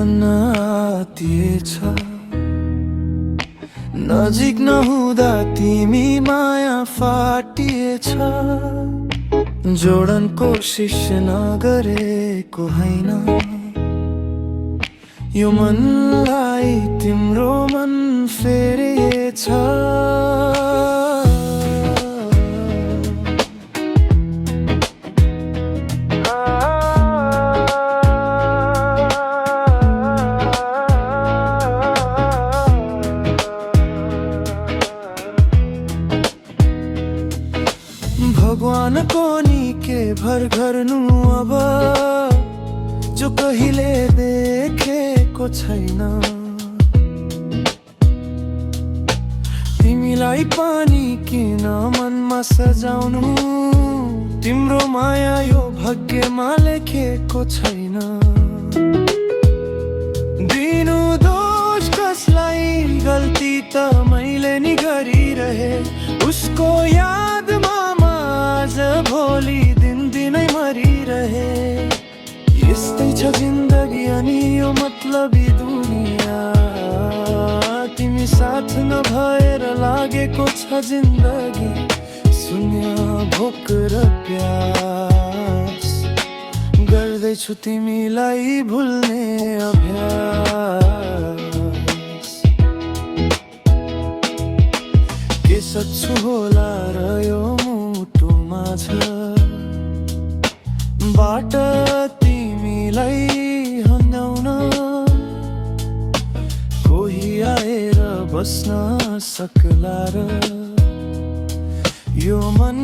भन्न आतिएछ, नजिक नहुँदा तिमी माया फाटिएछ। जोडन कोसिस नगरेको हैन, यो मनलाई तिम्रो मन फेरिएछ। भगवानको नि के भर गर्नु अब, जो कहिले देखेको छैन। तिमीलाई पनि किन मनमा सजाउनु, तिम्रो माया यो भाग्यमा लेखेको छैन। दिनु दोष कसलाई, गल्ती त मैले नि गरिरहे। उसको यादमा आज भोलि दिनै मरिरहे। यस्तै छ जिन्दगी अनि यो मतलबी दुनिया, तिमी साथ नभएर लागेको छ जिन्दगी शून्य भोक र प्यास। गर्दैछु तिमीलाई भुल्ने अभ्यास। के सक्छु होला र यो मुटु माझ बाट तिमीलाई हन्याउन। कोही आएर बस्न सक्ला र यो मन